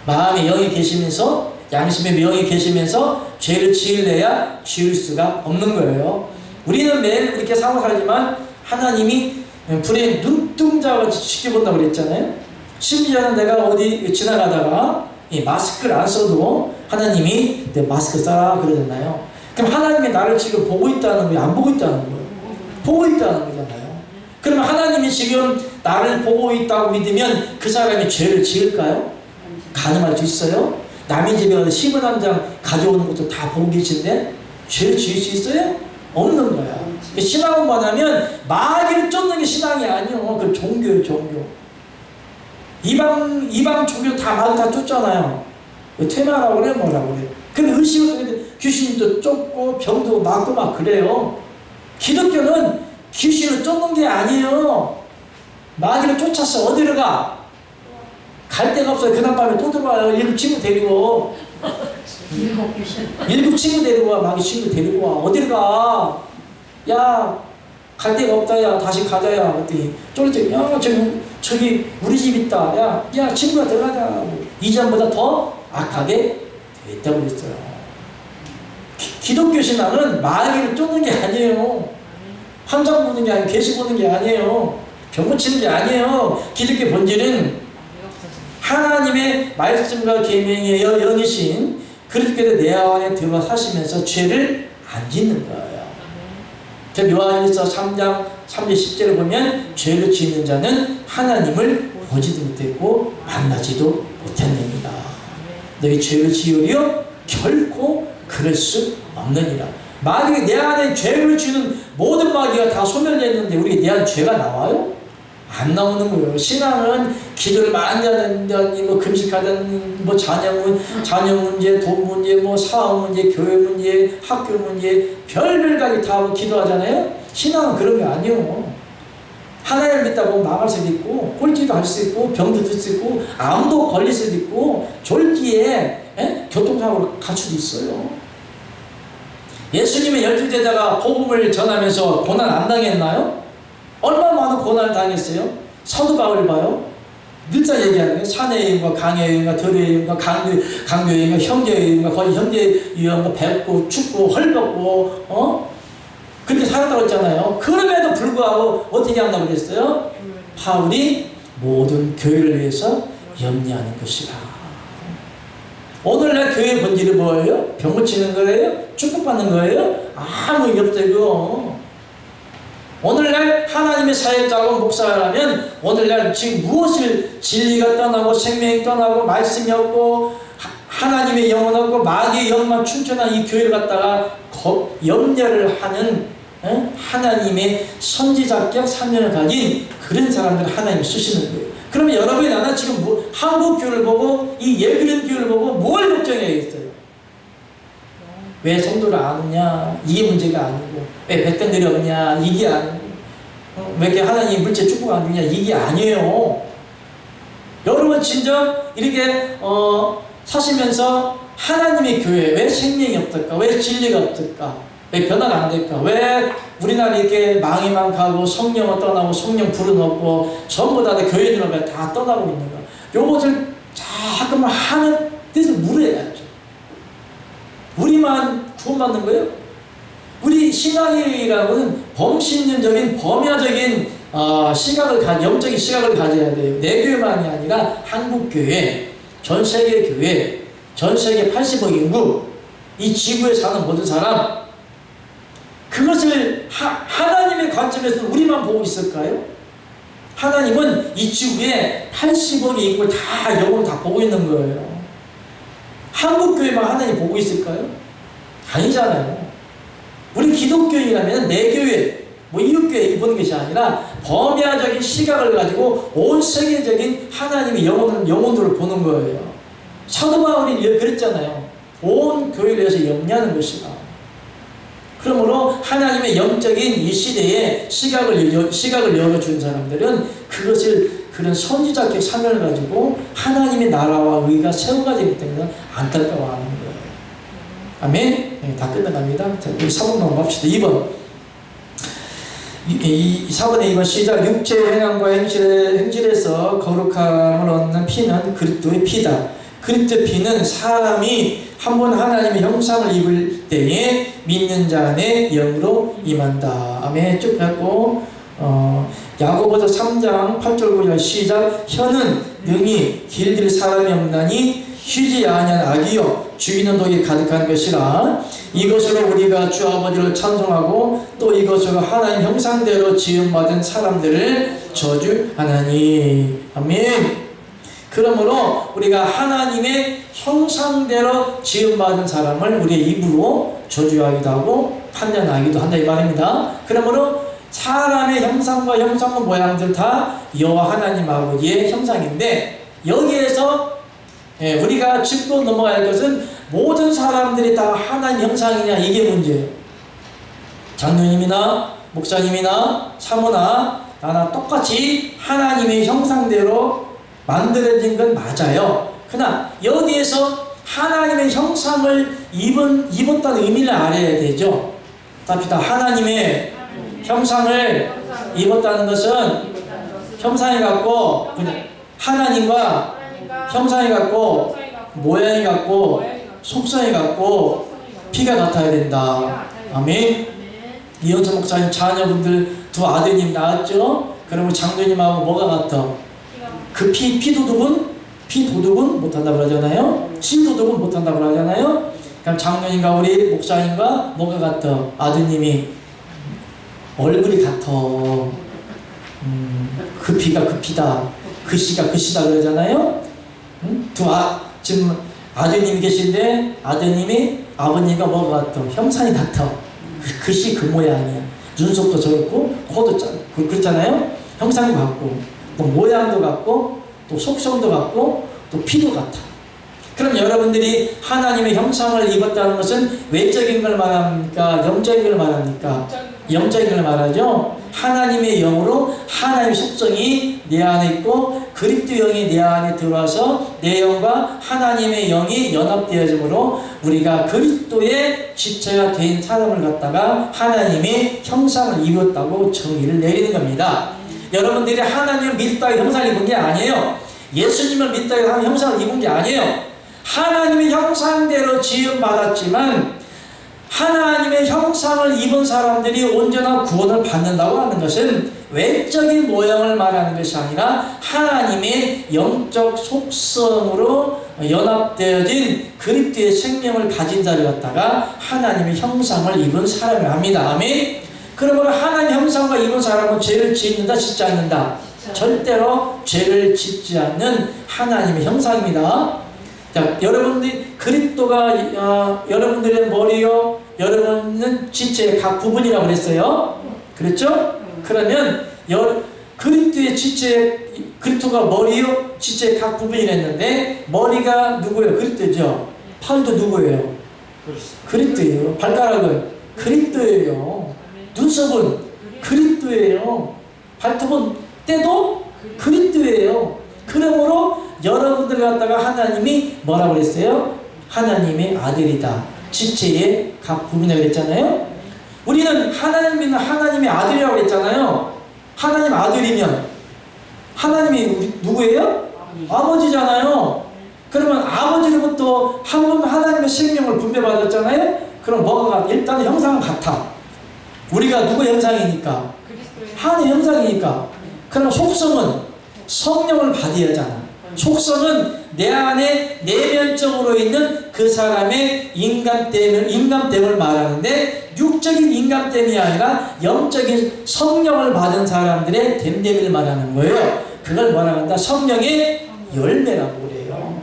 마음의 영이 계시면서 양심의 영이 계시면서 죄를 지으려야 지을 수가 없는 거예요. 우리는 매일 이렇게 살고 살지만 하나님이 불의 눈동자같이 지켜본다고 그랬잖아요. 심지어는 내가 어디 지나가다가 마스크를 안 써도 하나님이 내 마스크 써라 그러잖아요. 그럼 하나님이 나를 지금 보고 있다는 거예요? 안 보고 있다는 거예요? 보고 있다는 거잖아요. 그러면 하나님이 지금 나를 보고 있다고 믿으면 그 사람이 죄를 지을까요? 가늠할 수 있어요? 남의 집에 가서 10원 한 장 가져오는 것도 다 보고 계신데 죄를 지을 수 있어요? 없는 거야. 신앙은 뭐냐면 마귀를 쫓는 게 신앙이 아니요. 그 종교예요, 종교. 이방 종교 다 마귀 다 쫓잖아요. 퇴마라고 그래, 뭐라고 그래. 근데 의식을 귀신도 쫓고 병도 낫고 막 그래요. 기독교는 귀신을 쫓는 게 아니에요. 마귀를 쫓았어. 어디로 가? 갈 데가 없어요. 그날 밤에 또 들어와요. 일곱 친구 데리고. 일곱 친구 데리고 와. 마귀 친구 데리고 와. 어디로 가? 야, 갈 데가 없다. 야, 다시 가자. 야, 그랬더니 쫄지. 야, 저기 우리 집 있다. 야, 친구가 들어가자. 이전보다 더 악하게 됐다고 그랬어요. 기독교 신앙은 마귀를 쫓는 게 아니에요. 환장 보는 게 아니에요. 계시 보는 게 아니에요. 병 고치는 게 아니에요. 기독교 본질은 하나님의 말씀과 계명에 연이신 그리스도께서 내 안에 들어 사시면서 죄를 안 짓는 거예요. 요한일서 3장 3절 10절을 보면 죄를 짓는 자는 하나님을 보지도 못했고 만나지도 못했느니라. 너희 죄를 지으려 결코 그럴 수 없느니라. 마귀가 내 안에 죄를 지는 모든 마귀가 다 소멸됐는데 우리 내 안에 죄가 나와요? 안 나오는 거예요. 신앙은 기도를 많이 하는다니, 뭐 금식하다니, 뭐 자녀 문제, 돈 문제, 뭐 사업 문제, 교회 문제, 학교 문제, 별별 가지 다 기도하잖아요. 신앙은 그런 게 아니에요. 하나님을 믿다고 망할 수도 있고, 꼴찌도 할 수 있고, 병도 들 수 있고, 암도 걸릴 수도 있고, 졸기에 교통사고를 갈 수도 있어요. 예수님의 12제자가 복음을 전하면서 고난 안 당했나요? 얼마나 많은 고난을 당했어요? 사도 바울을 봐요. 늘상 얘기하는 거예요. 사내 여행과 강의 여행과 들의 여행과 강교 여행과 형제 여행과 거의 형제 여행과 뵙고 춥고 헐벗고 그렇게 살았다고 했잖아요. 그럼에도 불구하고 어떻게 한다고 그랬어요? 바울이 모든 교회를 위해서 염려하는 것이다. 오늘날 교회 본질이 뭐예요? 병 고치는 거예요? 축복받는 거예요? 아무 의미 없어요. 오늘날 하나님의 사역자고 목사라면 오늘날 지금 무엇을 진리가 떠나고 생명이 떠나고 말씀이 없고 하나님의 영혼 없고 마귀의 영만 춘천한 이 교회를 갖다가 염려를 하는 하나님의 선지자격 사명을 가진 그런 사람들 하나님이 쓰시는 거예요. 그러면 여러분이 나는 지금 한국 교회를 보고 이 예비련 교회를 보고 뭘 걱정해야겠어요? 왜 성도를 안 오냐? 이게 문제가 아니고 왜 백성들이 없냐? 이게 아니고 왜 이렇게 하나님 물질 축복 안 주냐? 이게 아니에요. 여러분 진정 이렇게 사시면서 하나님의 교회 왜 생명이 없을까? 왜 진리가 없을까? 왜 변화가 안 될까? 왜 우리나라 이렇게 망해만 가고 성령은 떠나고 성령 불은 없고 전부 다 교회들은 다 떠나고 있는가? 요것을 자꾸만 하는 뜻을 물어야죠. 우리만 구원받는 거예요? 우리 신앙이라고는 범신론적인 범야적인 영적인 시각을 가져야 돼요. 내 교회만이 아니라 한국교회, 전세계 교회, 전세계 80억 인구, 이 지구에 사는 모든 사람, 그것을 하나님의 관점에서 우리만 보고 있을까요? 하나님은 이 지구에 80억의 인구를 다 영혼을 다 보고 있는 거예요. 한국교회만 하나님 보고 있을까요? 아니잖아요. 우리 기독교인이라면 내 교회, 이웃교회 보는 것이 아니라 범야적인 시각을 가지고 온 세계적인 하나님의 영혼들을 보는 거예요. 사도 바울이 그랬잖아요. 온 교회를 위해서 염려하는 것이다. 그러므로 하나님의 영적인 이 시대에 시각을 열어준 사람들은 그것을 그런 선지자격 사명을 가지고 하나님의 나라와 의가 세워가지기 때문에 안타까워하는 거예요. 아멘? 네, 다 끝나갑니다. 자, 우리 4번 넘어갑시다. 2번. 4번의 2번 시작. 육체의 행함과 행실에서 거룩함을 얻는 피는 그리스도의 피다. 그리스도의 피는 사람이 한번 하나님의 형상을 입을 때에 믿는 자 안에 영으로 임한다. 아멘. 쭉 뵙고 야고보서 3장 8절 9절 시작. 혀는 능히 길들 사람이 없나니 쉬지 아니한 악이요 죽이는 독이 가득한 것이라. 이것으로 우리가 주 아버지를 찬송하고 또 이것으로 하나님 형상대로 지음받은 사람들을 저주하나니. 아멘. 그러므로 우리가 하나님의 형상대로 지음받은 사람을 우리의 입으로 저주하기도 하고 판단하기도 한다 이 말입니다. 그러므로 사람의 형상과 형상과 모양들 다 여호와 하나님 아버지의 형상인데, 여기에서 우리가 짚고 넘어가야 할 것은 모든 사람들이 다 하나님 형상이냐, 이게 문제예요. 장로님이나 목사님이나 사모나 나나 똑같이 하나님의 형상대로 만들어진 건 맞아요. 그러나 여기에서 하나님의 형상을 입었다는 의미를 알아야 되죠. 답시다. 하나님의 형상을 입었다는 것은 형상이 같고 하나님과 형상이 같고 모양이 같고 속성이 같고 피가 같아야 된다. 아멘. 이현수 목사님 자녀분들 두 아드님 낳았죠? 그러면 장로님하고 뭐가 같아? 그 피도둑은 못한다고 그러잖아요. 신도둑은 못한다고 그러잖아요. 그럼 장로님과 우리 목사님과 뭐가 같아? 아드님이 얼굴이 같아. 그 피가 그 피다. 그 씨가 그 씨다 그러잖아요. 지금 아드님이 계신데 아드님이 아버님과 뭐가 같아? 형상이 같아. 그 씨 그 모양이야. 눈썹도 저렇고 코도 그렇잖아요. 형상도 같고 또 모양도 같고 또 속성도 같고 또 피도 같아. 그럼 여러분들이 하나님의 형상을 입었다는 것은 외적인 걸 말합니까? 영적인 걸 말합니까? 영적인 걸 말하죠. 하나님의 영으로 하나님의 속성이 내 안에 있고 그리스도 영이 내 안에 들어와서 내 영과 하나님의 영이 연합되어짐으로 우리가 그리스도의 지체가 된 사람을 갖다가 하나님의 형상을 입었다고 정의를 내리는 겁니다. 여러분들이 하나님을 믿다고 형상을 입은 게 아니에요. 예수님을 믿다고 하는 형상을 입은 게 아니에요. 하나님의 형상대로 지음받았지만 하나님의 형상을 입은 사람들이 언제나 구원을 받는다고 하는 것은 외적인 모양을 말하는 것이 아니라 하나님의 영적 속성으로 연합되어진 그리스도의 생명을 가진 자를 갖다가 하나님의 형상을 입은 사람을 합니다. 아멘. 그러므로 하나님 형상과 입은 사람은 죄를 짓는다 짓지 않는다? 절대로 죄를 짓지 않는 하나님의 형상입니다. 자, 여러분들이 그리스도가 여러분들의 머리요, 여러분은 지체의 각 부분이라고 그랬어요. 그랬죠? 그러면 그리스도의 지체, 그리스도가 머리요, 지체의 각 부분이랬는데 머리가 누구예요? 그리스도죠. 팔도 누구예요? 그리스도예요. 발가락은 그리스도예요. 눈썹은 그리스도예요. 발톱은 때도 그리스도예요. 그러므로 여러분들 갖다가 하나님이 뭐라고 그랬어요? 하나님의 아들이다. 지체의 각 부분이라고 그랬잖아요. 우리는 하나님은 하나님의 아들이라고 했잖아요. 하나님 아들이면 하나님이 누구예요? 아버지잖아요. 그러면 아버지로부터 한 번 하나님의 생명을 분배받았잖아요. 그럼 뭐가 일단 형상은 같아. 우리가 누구 형상이니까? 하나님의 형상이니까. 그럼 속성은 성령을 받아야 하잖아. 속성은 내 안에 내면적으로 있는 그 사람의 인간됨을 말하는데 육적인 인간됨이 아니라 영적인 성령을 받은 사람들의 됨됨이를 말하는 거예요. 그걸 뭐라고 한다? 성령의 열매라고 그래요.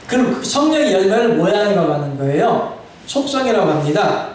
그럼 그 성령의 열매를 모양이라고 하는 거예요. 속성이라고 합니다.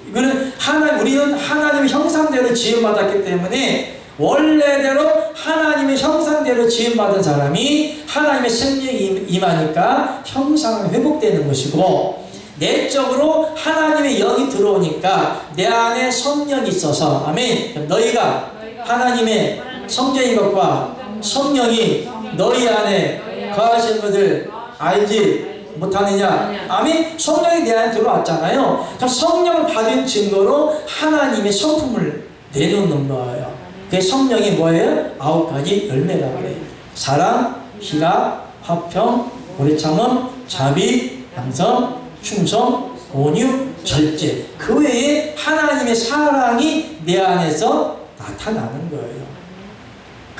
이거는 우리는 하나님의 형상대로 지음받았기 때문에 원래대로 하나님의 형상대로 지음받은 사람이 하나님의 생명이 임하니까 형상은 회복되는 것이고, 내적으로 하나님의 영이 들어오니까 내 안에 성령이 있어서, 아멘. 너희가 하나님의 성령인 것과 성령이 너희 안에 거하시는 것을 알지 못하느냐? 아멘. 성령이 내 안에 들어왔잖아요. 그럼 성령을 받은 증거로 하나님의 성품을 내놓는 거예요. 그 성령이 뭐예요? 9가지 열매라고 그래요. 사랑, 희락, 화평, 오래 참음, 자비, 양성, 충성, 온유, 절제. 그 외에 하나님의 사랑이 내 안에서 나타나는 거예요.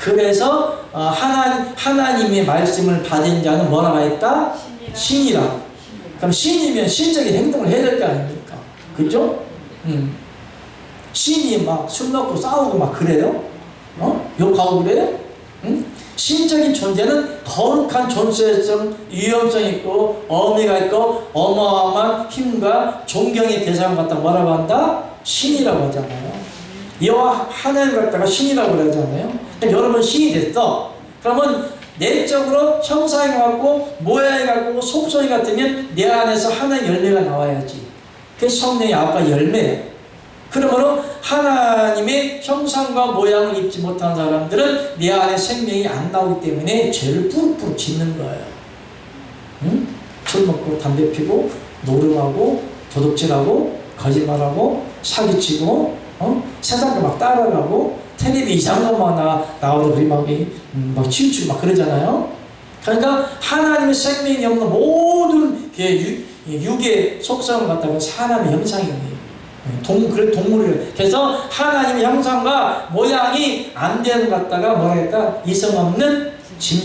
그래서 하나님의 말씀을 받은 자는 뭐라고 했다? 신이라. 그럼 신이면 신적인 행동을 해야 될 거 아닙니까? 그죠? 신이 막 술 먹고 싸우고 막 그래요? 욕하고 그래요? 신적인 존재는 거룩한 존재성, 위험성이 있고 어미가 있고 어마어마한 힘과 존경의 대상을 갖다 뭐라고 한다? 신이라고 하잖아요. 여호와 하나님 갖다가 신이라고 그러잖아요. 여러분 신이 됐어. 그러면 내적으로 형상이 같고 모양이 같고 속성이 같으면 내 안에서 하나의 열매가 나와야지. 그게 성령의 아빠 열매예요. 그러므로 하나님의 형상과 모양을 입지 못한 사람들은 내 안에 생명이 안 나오기 때문에 죄를 뿌룩뿌룩 짓는 거예요. 응? 술 먹고 담배 피고 노름하고 도둑질하고 거짓말하고 사기치고 세상도 막 따라가고 텔레비 이상한 것만 나오고 우리 막 치우치고 막 그러잖아요. 그러니까 하나님의 생명이 없는 모든 육의 속성을 갖다가 사람의 형상이에요. 동물을. 그래서 하나님의 형상과 모양이 안 되는 것 갖다가 뭐라 했다? 이성 없는 짐